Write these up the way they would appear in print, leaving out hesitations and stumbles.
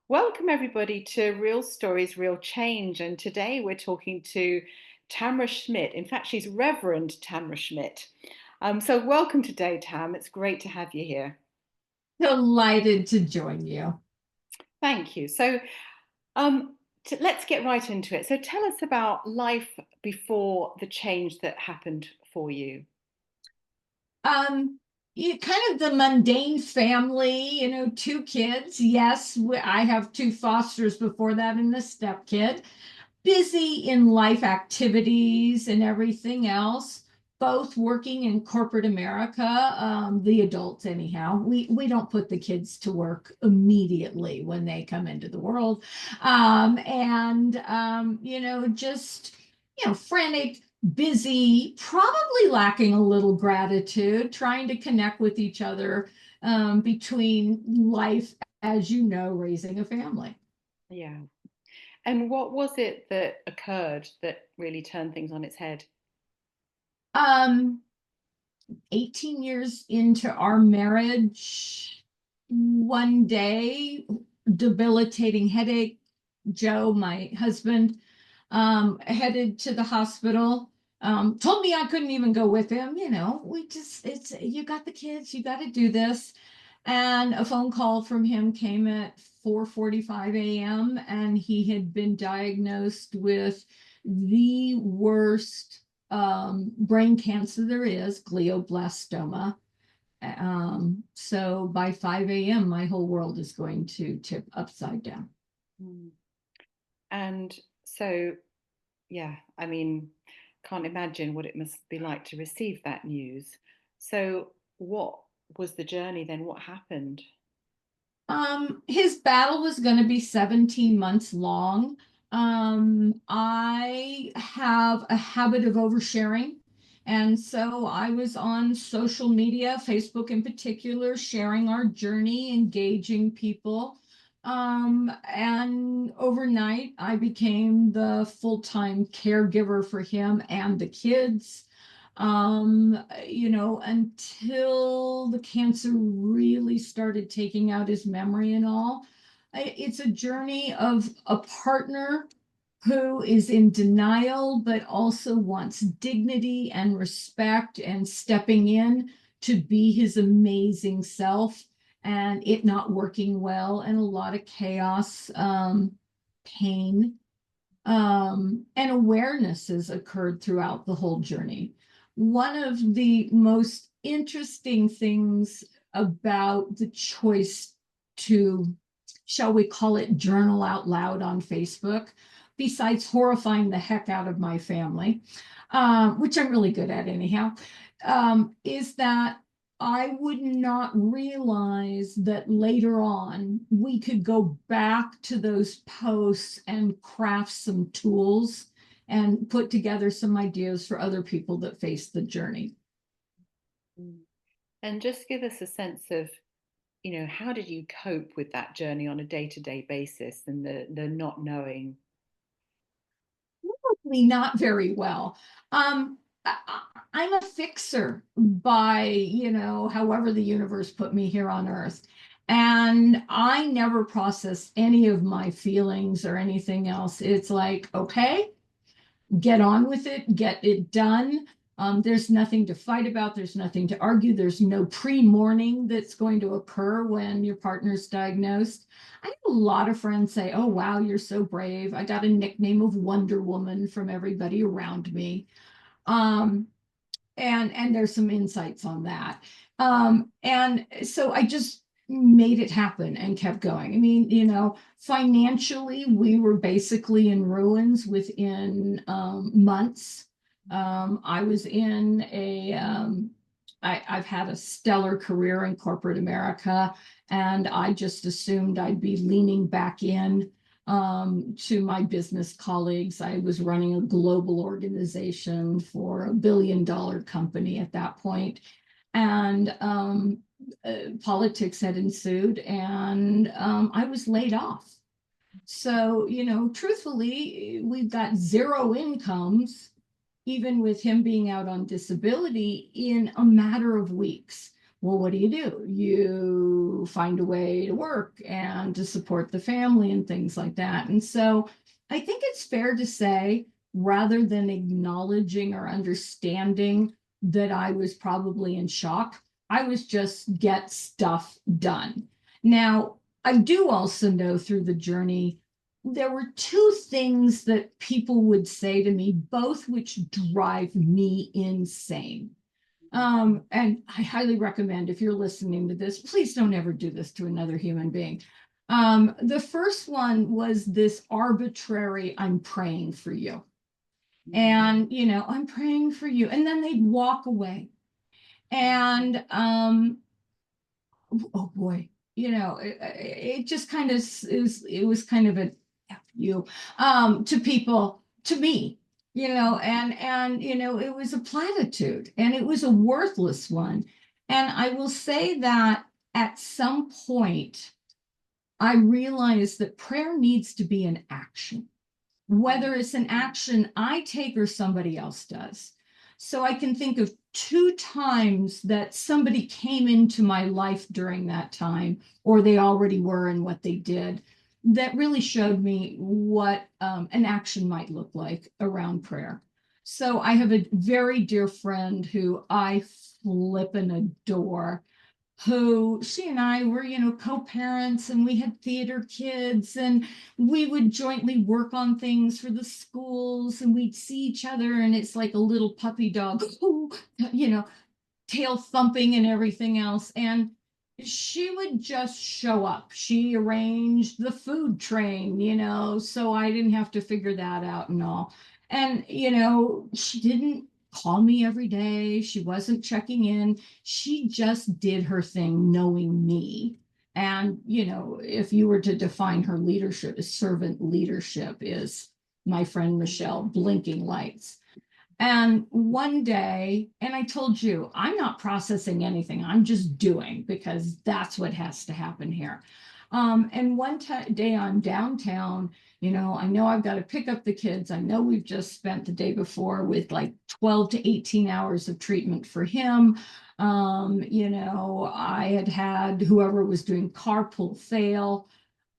Welcome, everybody, to Real Stories, Real Change. And today we're talking to TAMERA SCHMIDT. In fact, she's Reverend TAMERA SCHMIDT. So, welcome today, Tam. It's great to have you here. Delighted to join you. Thank you. So, um, let's get right into it. So, tell us about life before the change that happened for you. Um, you kind of the mundane family, two kids. Yes, I have two fosters before that and a step kid. Busy in life activities and everything else. Both working in corporate America, the adults anyhow. We don't put the kids to work immediately when they come into the world, just frantic, busy, probably lacking a little gratitude, trying to connect with each other between life, as you know, raising a family. Yeah. And what was it that occurred that really turned things on its head? Um, 18 years into our marriage, one day, debilitating headache. Joe, my husband, headed to the hospital. Told me I couldn't even go with him. You got the kids, you got to do this. And a phone call from him came at 4:45 a.m. and he had been diagnosed with the worst brain cancer there is, glioblastoma. So by 5 a.m., my whole world is going to tip upside down. Mm. And so, yeah, I mean, can't imagine what it must be like to receive that news. So, what was the journey then? What happened? His battle was going to be 17 months long. I have a habit of oversharing. And so I was on social media, Facebook in particular, sharing our journey, engaging people. And overnight, I became the full-time caregiver for him and the kids, until the cancer really started taking out his memory and all. It's a journey of a partner who is in denial, but also wants dignity and respect and stepping in to be his amazing self, and it not working well, and a lot of chaos, pain, and awareness has occurred throughout the whole journey. One of the most interesting things about the choice to, shall we call it, journal out loud on Facebook, besides horrifying the heck out of my family, which I'm really good at anyhow, is that I would not realize that later on we could go back to those posts and craft some tools and put together some ideas for other people that face the journey. Mm. And just give us a sense of, how did you cope with that journey on a day-to-day basis and the not knowing? Probably not very well. I'm a fixer by, however the universe put me here on earth. And I never process any of my feelings or anything else. It's like, okay, get on with it, get it done. There's nothing to fight about. There's nothing to argue. There's no pre-mourning that's going to occur when your partner's diagnosed. I have a lot of friends say, "Oh, wow, you're so brave. I got a nickname of Wonder Woman from everybody around me." Um, and there's some insights on that. And so I just made it happen and kept going. I mean, financially, we were basically in ruins within months. I was in I've had a stellar career in corporate America, and I just assumed I'd be leaning back in to my business colleagues. I was running a global organization for a $1 billion company at that point, and politics had ensued, and I was laid off. So, truthfully, we've got zero incomes, even with him being out on disability, in a matter of weeks. Well, what do? You to find a way to work and to support the family and things like that. And so I think it's fair to say, rather than acknowledging or understanding that I was probably in shock, I was just get stuff done. Now, I do also know through the journey, there were two things that people would say to me, both which drive me insane. And I highly recommend, if you're listening to this, please don't ever do this to another human being. The first one was this arbitrary, I'm praying for you. And, I'm praying for you. And then they'd walk away. And, oh boy, it just kind of it was kind of a F you to people, to me, and it was a platitude and it was a worthless one. And I will say that at some point, I realized that prayer needs to be an action, whether it's an action I take or somebody else does. So I can think of two times that somebody came into my life during that time, or they already were and what they did, that really showed me what an action might look like around prayer. So I have a very dear friend who I flip and adore, who she and I were, co-parents, and we had theater kids, and we would jointly work on things for the schools, and we'd see each other, and it's like a little puppy dog, tail thumping and everything else. And she would just show up. She arranged the food train, so I didn't have to figure that out and all. And, she didn't call me every day. She wasn't checking in. She just did her thing knowing me. And, if you were to define her leadership, servant leadership is my friend Michelle, blinking lights. And one day, and I told you, I'm not processing anything. I'm just doing, because that's what has to happen here. And one day I'm downtown, I know I've got to pick up the kids. I know we've just spent the day before with like 12 to 18 hours of treatment for him. I had whoever was doing carpool fail.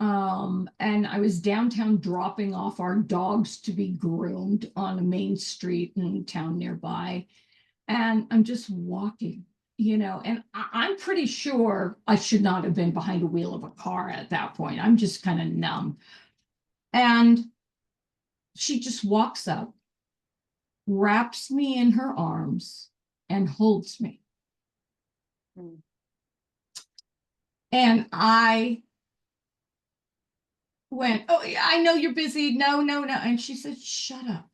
And I was downtown dropping off our dogs to be groomed on a main street in a town nearby. And I'm just walking, and I'm pretty sure I should not have been behind a wheel of a car at that point. I'm just kind of numb. And she just walks up, wraps me in her arms, and holds me. Mm. And I went, oh, yeah, I know you're busy. No, no, no. And she said, shut up.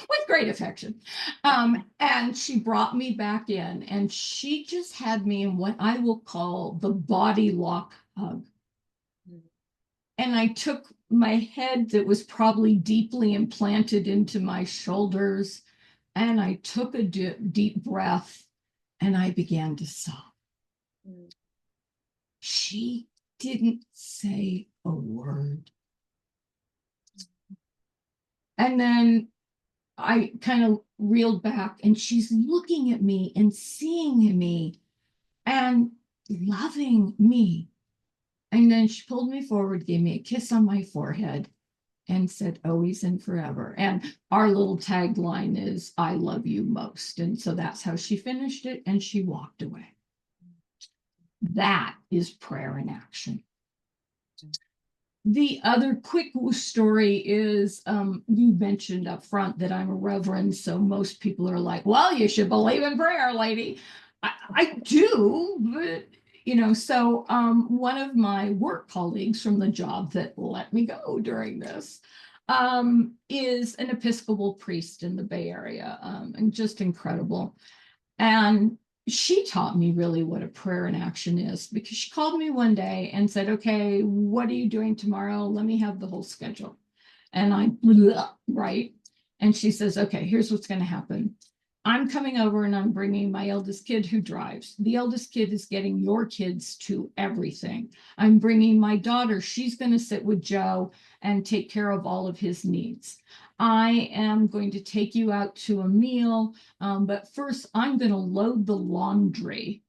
With great affection. And she brought me back in, and she just had me in what I will call the body lock hug. And I took my head that was probably deeply implanted into my shoulders, and I took a deep breath, and I began to sob. Mm. She didn't say a word. And then I kind of reeled back, and she's looking at me and seeing me and loving me. And then she pulled me forward, gave me a kiss on my forehead, and said, always and forever. And our little tagline is, I love you most. And so that's how she finished it, and she walked away. That is prayer in action. The other quick story is, you mentioned up front that I'm a reverend, so most people are like, well, you should believe in prayer, lady. I do, but, so one of my work colleagues from the job that let me go during this is an Episcopal priest in the Bay Area, and just incredible. And she taught me really what a prayer in action is, because she called me one day and said, okay, what are you doing tomorrow? Let me have the whole schedule. And I, right. And she says, okay, here's what's going to happen. I'm coming over and I'm bringing my eldest kid who drives. The eldest kid is getting your kids to everything. I'm bringing my daughter. She's going to sit with Joe and take care of all of his needs. I am going to take you out to a meal, but first I'm going to load the laundry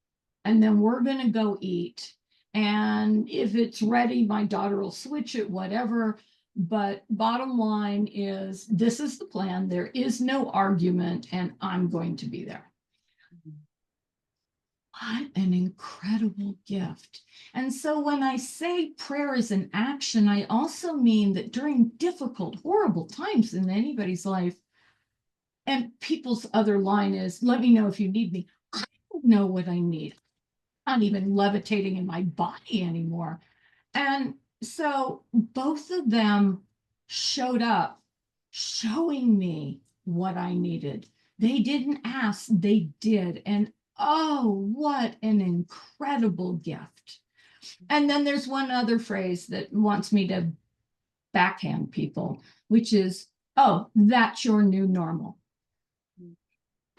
and then we're going to go eat. And if it's ready, my daughter will switch it, whatever. But bottom line is, this is the plan. There is no argument, and I'm going to be there. What an incredible gift. And so when I say prayer is an action, I also mean that during difficult, horrible times in anybody's life, and people's other line is, let me know if you need me. I don't know what I need. I'm not even levitating in my body anymore. And so both of them showed up showing me what I needed. They didn't ask, they did. And oh, what an incredible gift. And then there's one other phrase that wants me to backhand people, which is, oh, that's your new normal.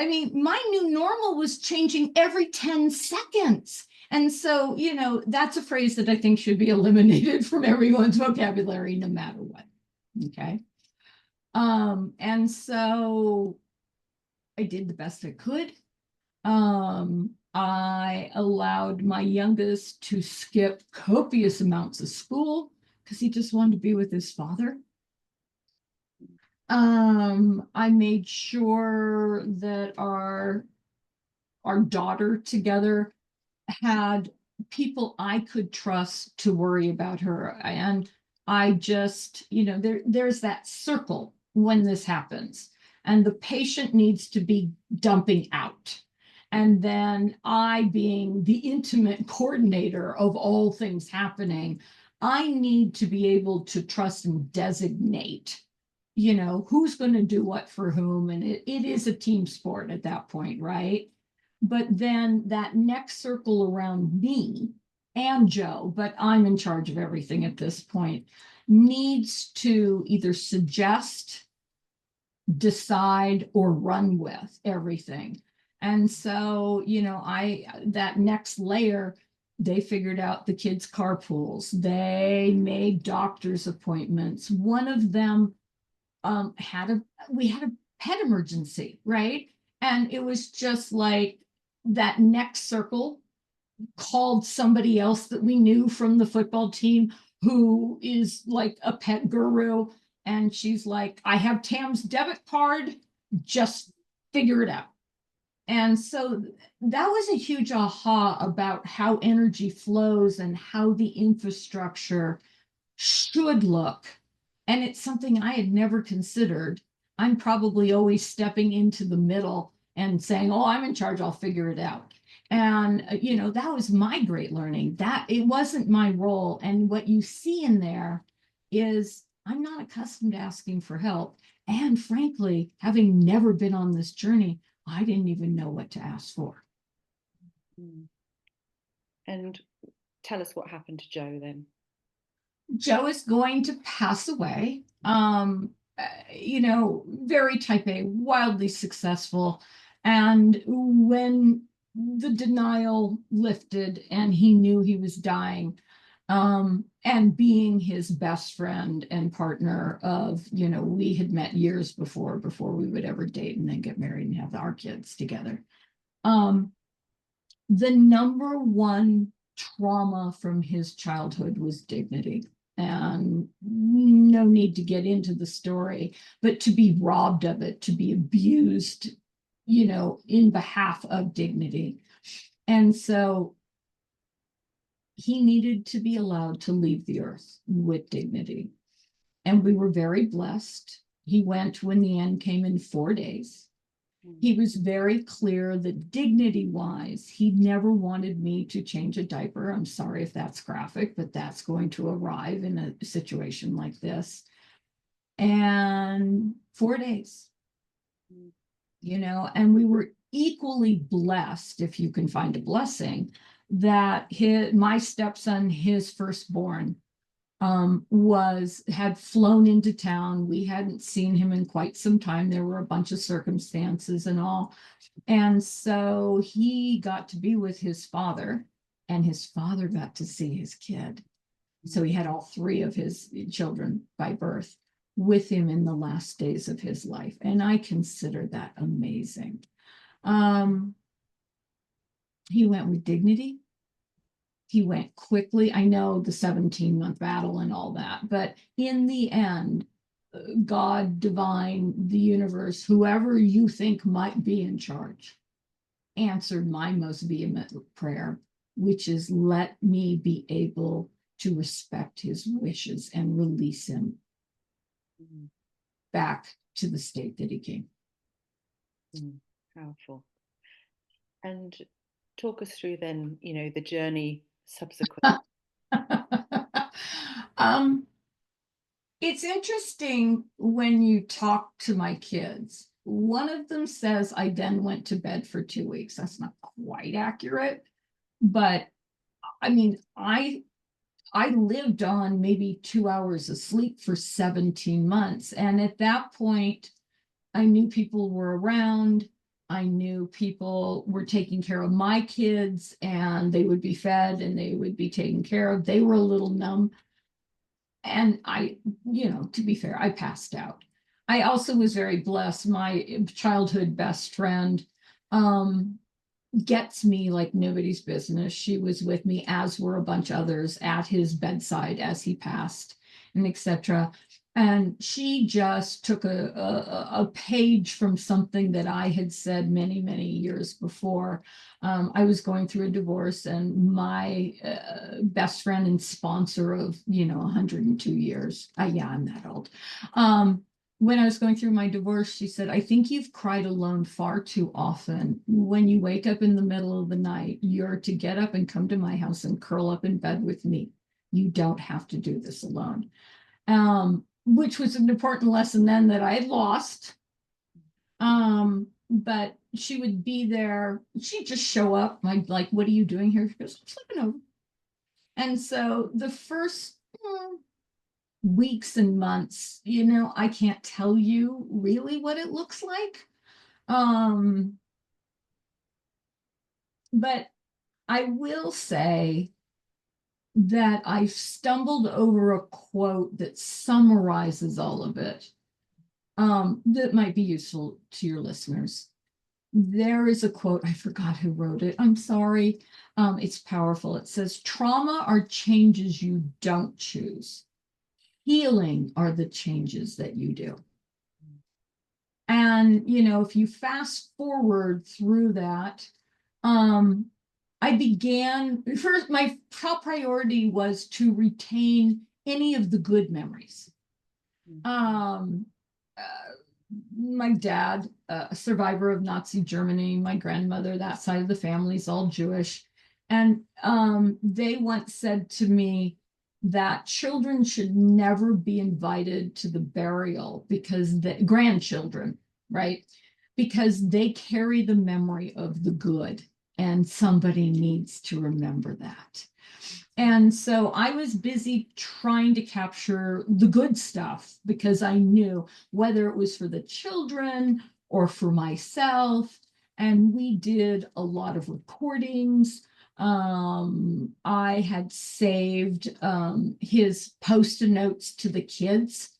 I mean, my new normal was changing every 10 seconds. And so, you know, that's a phrase that I think should be eliminated from everyone's vocabulary, no matter what. Okay. And so I did the best I could. I allowed my youngest to skip copious amounts of school because he just wanted to be with his father. I made sure that our daughter together had people I could trust to worry about her. And I just, you know, there's that circle when this happens, and the patient needs to be dumping out. And then I, being the intimate coordinator of all things happening, I need to be able to trust and designate, you know, who's going to do what for whom. And it is a team sport at that point, right? But then that next circle around me and Joe, but I'm in charge of everything at this point, needs to either suggest, decide, or run with everything. And so, you know, that next layer, they figured out the kids' carpools. They made doctor's appointments. One of them we had a pet emergency, right? And it was just like that next circle called somebody else that we knew from the football team who is like a pet guru. And she's like, I have Tam's debit card, just figure it out. And so that was a huge aha about how energy flows and how the infrastructure should look. And it's something I had never considered. I'm probably always stepping into the middle and saying, oh, I'm in charge, I'll figure it out. And, you know, that was my great learning. That it wasn't my role. And what you see in there is I'm not accustomed to asking for help. And frankly, having never been on this journey, I didn't even know what to ask for. And tell us what happened to Joe then. Joe is going to pass away. You know, very type A, wildly successful. And when the denial lifted and he knew he was dying, and being his best friend and partner of, you know, we had met years before we would ever date and then get married and have our kids together. The number one trauma from his childhood was dignity. And no need to get into the story, but to be robbed of it, to be abused, you know, in behalf of dignity. And so he needed to be allowed to leave the earth with dignity. And we were very blessed. He went, when the end came, in 4 days. He was very clear that dignity-wise, he never wanted me to change a diaper. I'm sorry if that's graphic, but that's going to arrive in a situation like this. And 4 days, you know, and we were equally blessed, if you can find a blessing, that my stepson, his firstborn, had flown into town. We hadn't seen him in quite some time. There were a bunch of circumstances and all. And so he got to be with his father, and his father got to see his kid. So he had all 3 of his children by birth with him in the last days of his life. And I consider that amazing. He went with dignity. He went quickly. I know the 17-month battle and all that, but in the end, God, divine, the universe, whoever you think might be in charge, answered my most vehement prayer, which is let me be able to respect his wishes and release him Mm, back to the state that he came. powerful. And talk us through then, the journey subsequent. um, it's interesting when you talk to my kids. One of them says I then went to bed for 2 weeks. That's not quite accurate, but I mean, I lived on maybe 2 hours of sleep for 17 months. And at that point, I knew people were around. I knew people were taking care of my kids and they would be fed and they would be taken care of. They were a little numb. And to be fair, I passed out. I also was very blessed. My childhood best friend, um, gets me like nobody's business. She was with me, as were a bunch of others, at his bedside as he passed, and etc. And she just took a page from something that I had said many, many years before. I was going through a divorce, and my best friend and sponsor of 102 years. Yeah, I'm that old. When I was going through my divorce, she said, I think you've cried alone far too often. When you wake up in the middle of the night, you're to get up and come to my house and curl up in bed with me. You don't have to do this alone. Which was an important lesson then that I had lost. But she would be there. She'd just show up. I'd like, what are you doing here? She goes, I'm sleeping over. And so the first weeks and months, I can't tell you really what it looks like. But I will say that I stumbled over a quote that summarizes all of it, that might be useful to your listeners. There is a quote, I forgot who wrote it. I'm sorry. It's powerful. It says, trauma are changes you don't choose. Healing are the changes that you do. And, if you fast forward through that, I began first, my top priority was to retain any of the good memories. Um, uh, my dad, a survivor of Nazi Germany, my grandmother, that side of the family is all Jewish. And they once said to me that children should never be invited to the burial because the grandchildren, right? Because they carry the memory of the good, and somebody needs to remember that. And so I was busy trying to capture the good stuff because I knew whether it was for the children or for myself. And we did a lot of recordings. I had saved his post-it notes to the kids,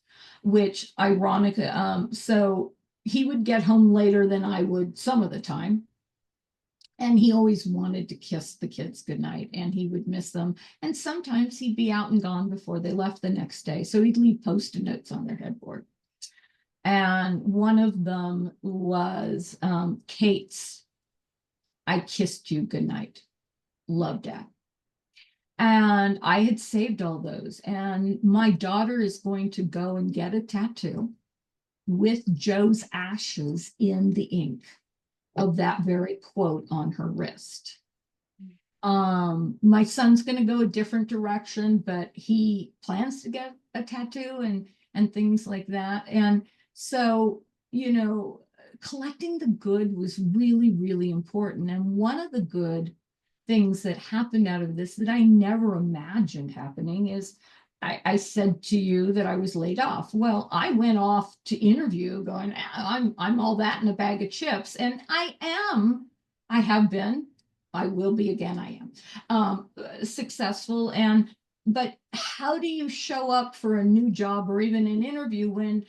which ironically, so he would get home later than I would some of the time. And he always wanted to kiss the kids goodnight, and he would miss them. And sometimes he'd be out and gone before they left the next day. So he'd leave post-it notes on their headboard. And one of them was Kate's, I kissed you goodnight. Love, Dad. And I had saved all those. And my daughter is going to go and get a tattoo with Joe's ashes in the ink of that very quote on her wrist. My son's going to go a different direction, but he plans to get a tattoo and things like that. And so, collecting the good was really, really important. And one of the good things that happened out of this that I never imagined happening is I said to you that I was laid off. Well, I went off to interview going, I'm all that in a bag of chips. And I am, I have been, I will be again, I am successful. But how do you show up for a new job or even an interview when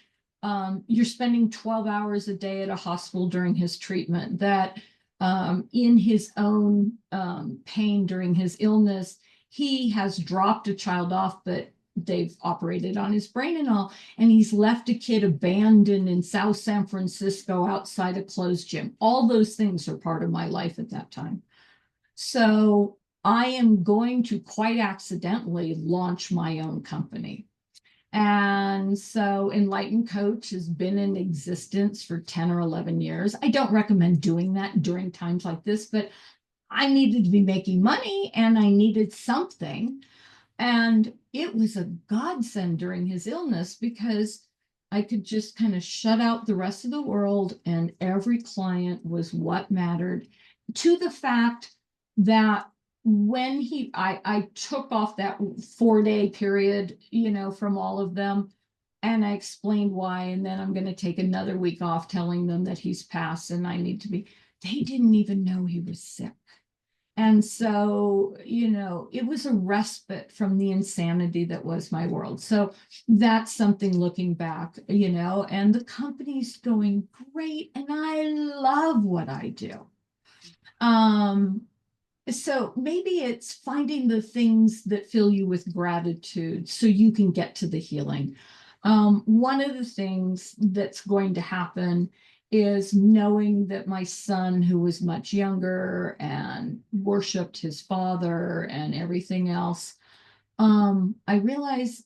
you're spending 12 hours a day at a hospital during his treatment, that in his own pain during his illness. He has dropped a child off, but they've operated on his brain and all, and he's left a kid abandoned in South San Francisco outside a closed gym. All those things are part of my life at that time. So I am going to quite accidentally launch my own company. And so Enlightened Coach has been in existence for 10 or 11 years. I don't recommend doing that during times like this, but I needed to be making money and I needed something. And it was a godsend during his illness because I could just kind of shut out the rest of the world, and every client was what mattered, to the fact that when I took off that 4-day period, from all of them, and I explained why, and then I'm going to take another week off telling them that he's passed and I need to be, they didn't even know he was sick. And so, it was a respite from the insanity that was my world. So that's something looking back, and the company's going great and I love what I do. So maybe it's finding the things that fill you with gratitude so you can get to the healing. One of the things that's going to happen is knowing that my son, who was much younger and worshiped his father and everything else, I realize,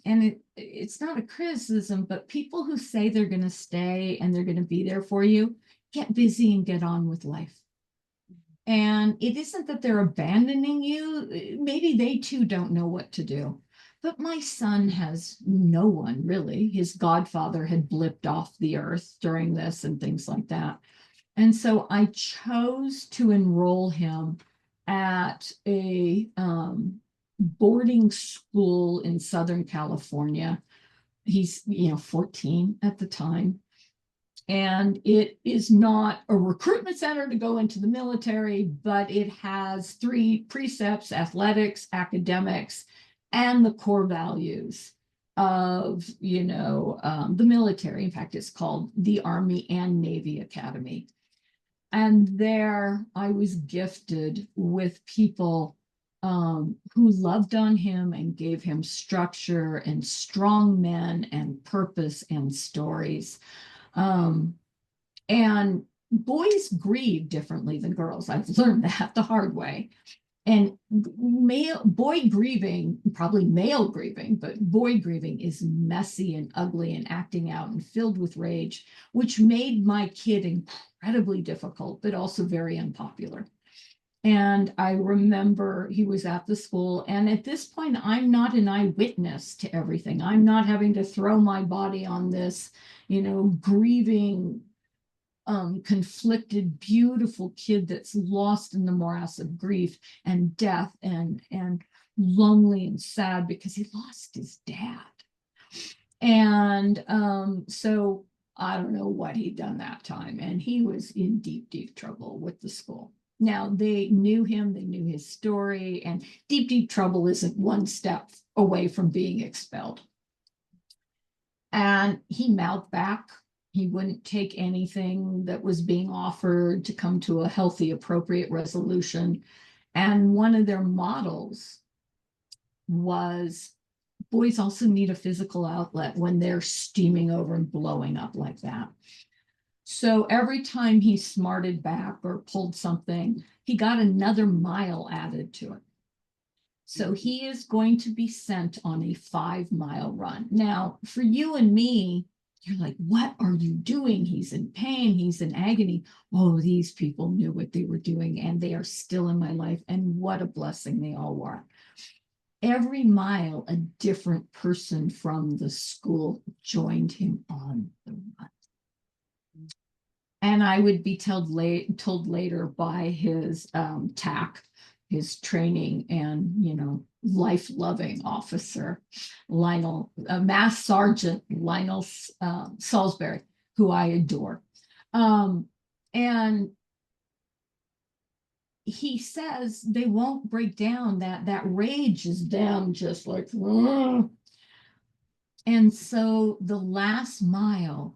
and it's not a criticism, but people who say they're going to stay and they're going to be there for you, get busy and get on with life. And it isn't that they're abandoning you. Maybe they too don't know what to do. But my son has no one really. His godfather had blipped off the earth during this and things like that. And so I chose to enroll him at a boarding school in Southern California. He's, 14 at the time. And it is not a recruitment center to go into the military, but it has 3 precepts: athletics, academics, and the core values of, the military. In fact, it's called the Army and Navy Academy. And there I was gifted with people who loved on him and gave him structure and strong men and purpose and stories. And boys grieve differently than girls. I've learned that the hard way. And boy grieving, probably male grieving, but boy grieving is messy and ugly and acting out and filled with rage, which made my kid incredibly difficult, but also very unpopular. And I remember he was at the school, and at this point, I'm not an eyewitness to everything. I'm not having to throw my body on this, grieving, conflicted, beautiful kid that's lost in the morass of grief and death and lonely and sad because he lost his dad. And so I don't know what he'd done that time, and he was in deep, deep trouble with the school. Now, they knew him, they knew his story, and deep, deep trouble isn't one step away from being expelled. And he mouthed back. He wouldn't take anything that was being offered to come to a healthy, appropriate resolution. And one of their models was, boys also need a physical outlet when they're steaming over and blowing up like that. So every time he smarted back or pulled something, he got another mile added to it. So he is going to be sent on a 5-mile run. Now, for you and me, you're like, what are you doing? He's in pain. He's in agony. Oh, these people knew what they were doing, and they are still in my life. And what a blessing they all were. Every mile, a different person from the school joined him on the run. And I would be told later by his TAC, his training and, life-loving officer, Mass Sergeant Lionel Salisbury, who I adore. And he says they won't break down. That rage is them just like, ugh. And so the last mile,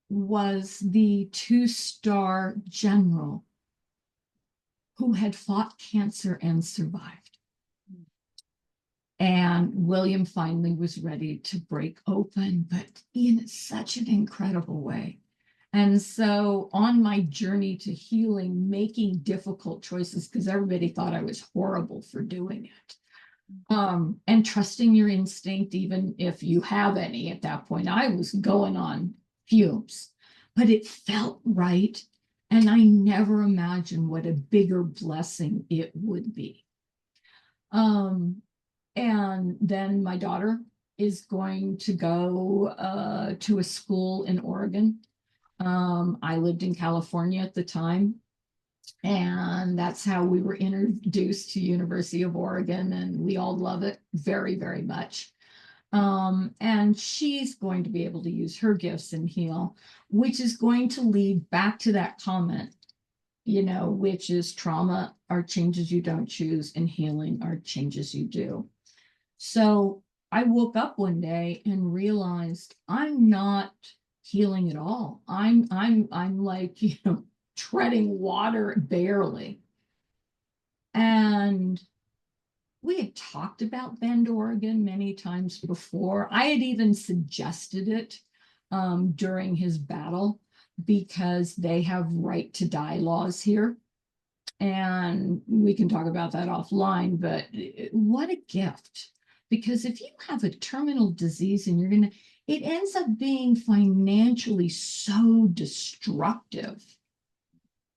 was the two-star general who had fought cancer and survived. And William finally was ready to break open, but in such an incredible way. And so on my journey to healing, making difficult choices, because everybody thought I was horrible for doing it. And trusting your instinct, even if you have any at that point. I was going on fumes, but it felt right. And I never imagined what a bigger blessing it would be. And then my daughter is going to go to a school in Oregon. I lived in California at the time, and that's how we were introduced to University of Oregon, and we all love it very, very much. And she's going to be able to use her gifts and heal, which is going to lead back to that comment, which is trauma are changes you don't choose, and healing are changes you do. So I woke up one day and realized I'm not healing at all. I'm like, treading water barely. And we had talked about Bend, Oregon many times before. I had even suggested it during his battle because they have right to die laws here. And we can talk about that offline, but what a gift. Because if you have a terminal disease and it ends up being financially so destructive.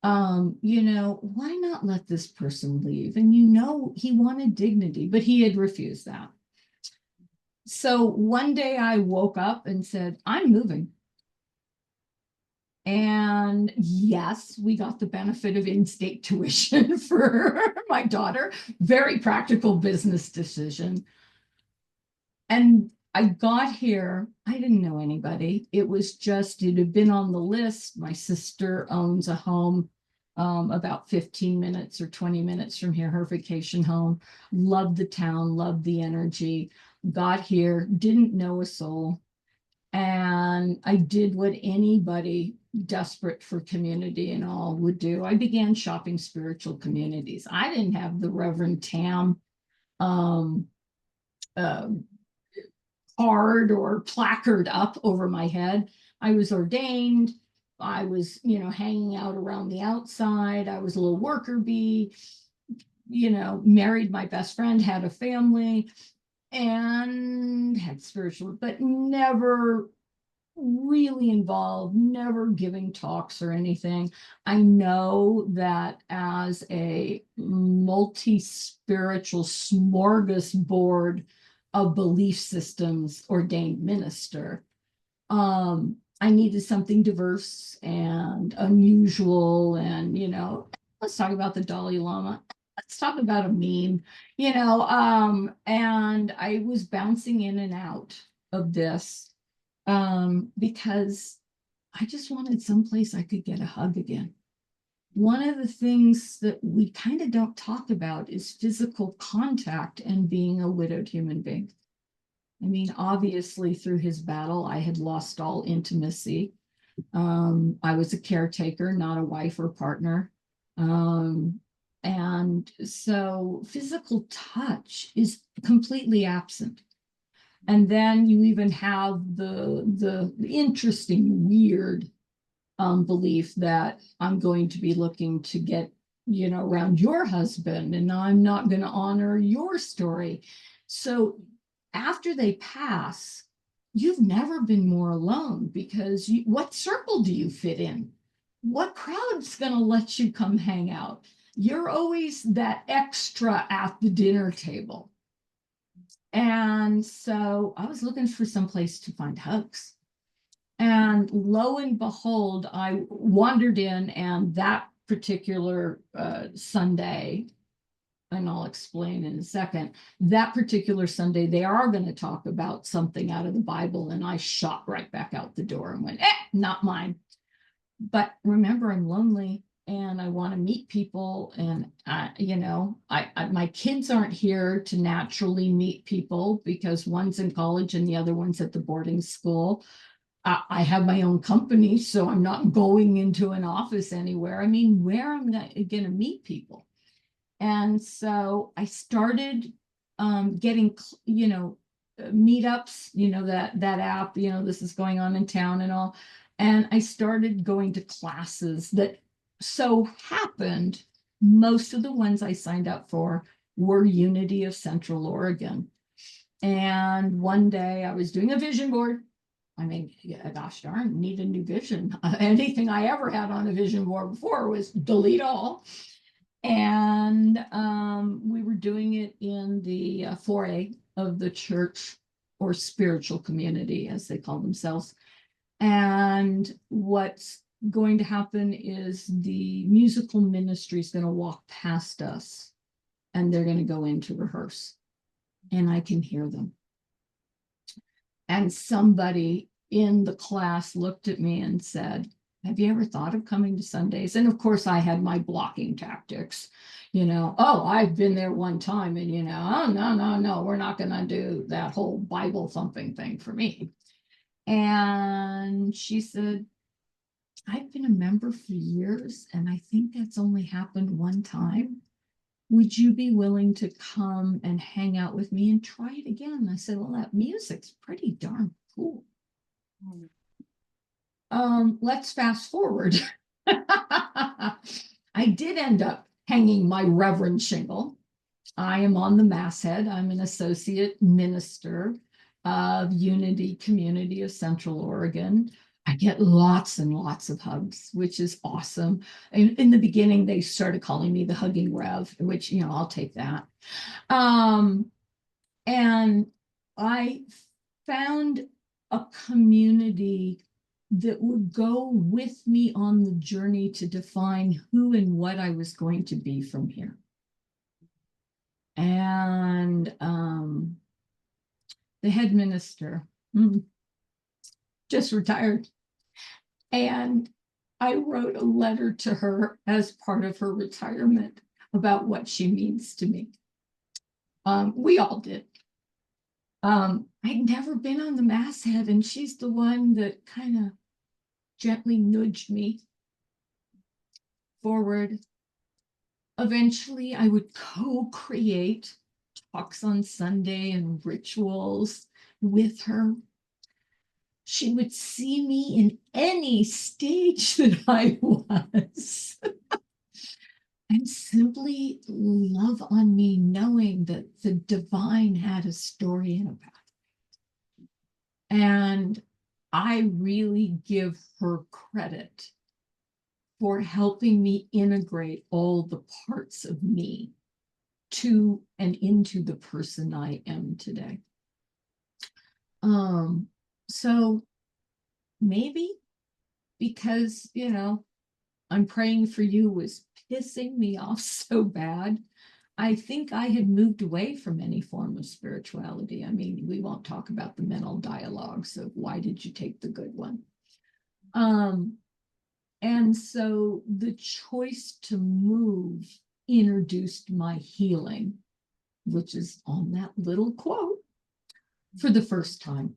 Why not let this person leave? And he wanted dignity, but he had refused that. So one day I woke up and said, I'm moving. And yes, we got the benefit of in-state tuition for my daughter. Very practical business decision. And I got here, I didn't know anybody. It had been on the list. My sister owns a home about 15 minutes or 20 minutes from here, her vacation home. Loved the town, loved the energy. Got here, didn't know a soul. And I did what anybody desperate for community and all would do. I began shopping spiritual communities. I didn't have the Reverend Tam card or placard up over my head. I was ordained. I was, hanging out around the outside. I was a little worker bee, married my best friend, had a family, and had spiritual, but never really involved, never giving talks or anything. I know that as a multi-spiritual smorgasbord of belief systems ordained minister, I needed something diverse and unusual. And, let's talk about the Dalai Lama. Let's talk about a meme, and I was bouncing in and out of this because I just wanted someplace I could get a hug again. One of the things that we kind of don't talk about is physical contact and being a widowed human being. I mean, obviously, through his battle, I had lost all intimacy. I was a caretaker, not a wife or partner. And so physical touch is completely absent. And then you even have the interesting, weird belief that I'm going to be looking to get, around your husband, and I'm not going to honor your story. So after they pass, you've never been more alone because what circle do you fit in? What crowd's going to let you come hang out? You're always that extra at the dinner table. And so I was looking for some place to find hugs. And lo and behold, I wandered in, and that particular Sunday, and I'll explain in a second, that particular Sunday, they are going to talk about something out of the Bible. And I shot right back out the door and went, not mine. But remember, I'm lonely and I want to meet people. And, my kids aren't here to naturally meet people because one's in college and the other one's at the boarding school. I have my own company, so I'm not going into an office anywhere. I mean, where am I going to meet people? And so I started getting, meetups, that app, this is going on in town and all. And I started going to classes that so happened. Most of the ones I signed up for were Unity of Central Oregon. And one day I was doing a vision board. I mean, yeah, gosh darn, need a new vision. Anything I ever had on a vision board before was delete all. And we were doing it in the foyer of the church or spiritual community, as they call themselves. And what's going to happen is the musical ministry is going to walk past us and they're going to go in to rehearse. And I can hear them. And somebody in the class looked at me and said, have you ever thought of coming to Sundays? And of course, I had my blocking tactics, oh, I've been there one time and, oh, no, we're not going to do that whole Bible thumping thing for me. And she said, I've been a member for years, and I think that's only happened one time. Would you be willing to come and hang out with me and try it again? I said, well, that music's pretty darn cool. Let's fast forward. I did end up hanging my Reverend shingle. I am on the masthead. I'm an associate minister of Unity Community of Central Oregon. I get lots and lots of hugs, which is awesome. In the beginning, they started calling me the Hugging Rev, which, I'll take that. And I found a community that would go with me on the journey to define who and what I was going to be from here. And the head minister just retired. And I wrote a letter to her as part of her retirement about what she means to me. We all did. I'd never been on the masthead, and she's the one that kind of gently nudged me forward. Eventually, I would co-create talks on Sunday and rituals with her. She would see me in any stage that I was and simply love on me, knowing that the divine had a story and a path. And I really give her credit for helping me integrate all the parts of me to and into the person I am today. So maybe because, I'm praying for you was pissing me off so bad, I think I had moved away from any form of spirituality. I mean, we won't talk about the mental dialogues of why did you take the good one. And so the choice to move introduced my healing, which is on that little quote, for the first time.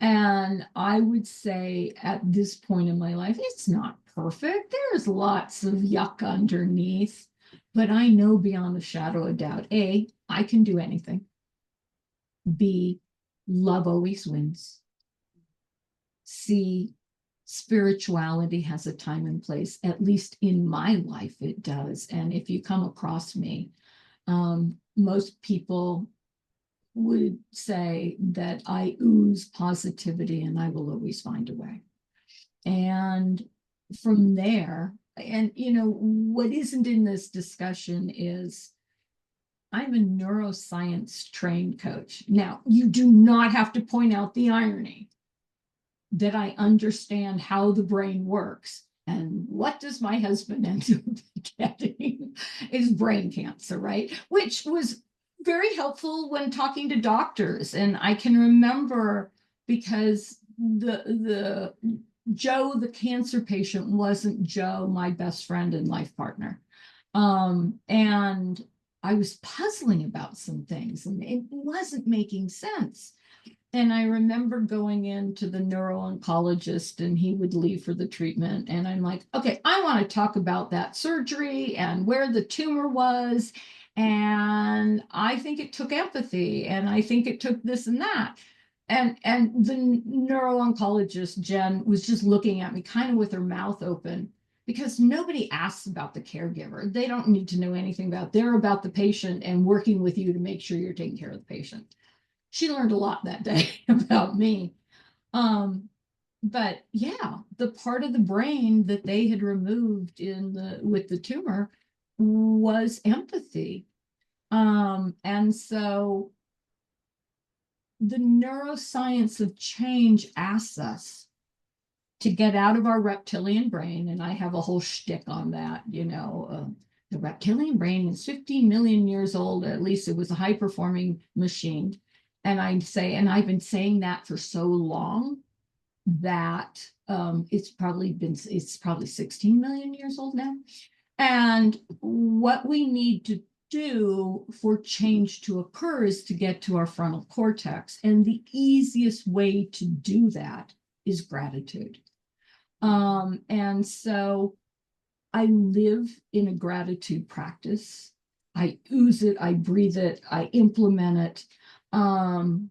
And I would say at this point in my life, it's not perfect. There's lots of yuck underneath, but I know beyond a shadow of doubt, A, I can do anything. B, love always wins. C, spirituality has a time and place, at least in my life it does. And if you come across me, most people would say that I ooze positivity and I will always find a way. And from there, and what isn't in this discussion is I'm a neuroscience trained coach. Now, you do not have to point out the irony that I understand how the brain works. And what does my husband end up getting is brain cancer, right? Which was very helpful when talking to doctors. And I can remember because the Joe, the cancer patient, wasn't Joe, my best friend and life partner. And I was puzzling about some things and it wasn't making sense. And I remember going in to the neuro-oncologist, and he would leave for the treatment. And I'm like, okay, I want to talk about that surgery and where the tumor was. And I think it took empathy, and I think it took this and that. And the neuro-oncologist, Jen, was just looking at me kind of with her mouth open, because nobody asks about the caregiver. They don't need to know anything about. They're about the patient and working with you to make sure you're taking care of the patient. She learned a lot that day about me. But yeah, the part of the brain that they had removed in the with the tumor was empathy. And so the neuroscience of change asks us to get out of our reptilian brain, and I have a whole shtick on that. The reptilian brain is 15 million years old. At least it was a high performing machine. And I've been saying that for so long that it's probably 16 million years old now. And what we need to do for change to occur is to get to our frontal cortex. And the easiest way to do that is gratitude. And so I live in a gratitude practice. I ooze it, I breathe it, I implement it. And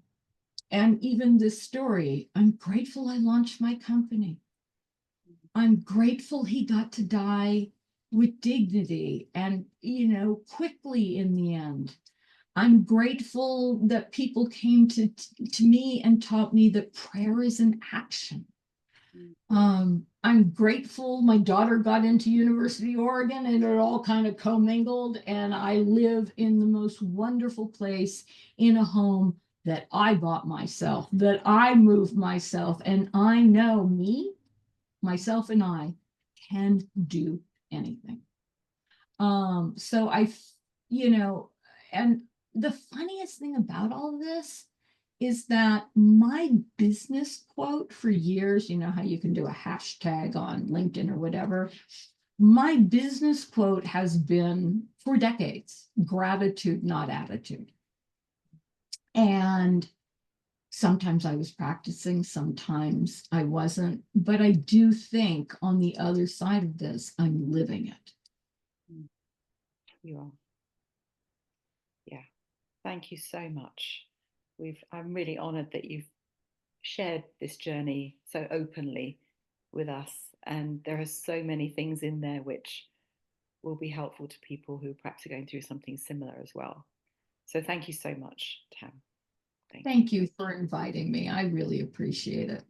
even this story, I'm grateful I launched my company. I'm grateful he got to die with dignity and, quickly in the end. I'm grateful that people came to me and taught me that prayer is an action. I'm grateful my daughter got into University of Oregon, and it all kind of commingled, and I live in the most wonderful place in a home that I bought myself, that I moved myself, and I know myself and I can do anything. So and the funniest thing about all of this is that my business quote for years, you know how you can do a hashtag on LinkedIn or whatever. My business quote has been for decades, gratitude, not attitude. And sometimes I was practicing, sometimes I wasn't, but I do think on the other side of this, I'm living it. You are. Yeah. Thank you so much. I'm really honored that you've shared this journey so openly with us. And there are so many things in there which will be helpful to people who perhaps are going through something similar as well. So thank you so much, Tam. Thank you for inviting me. I really appreciate it.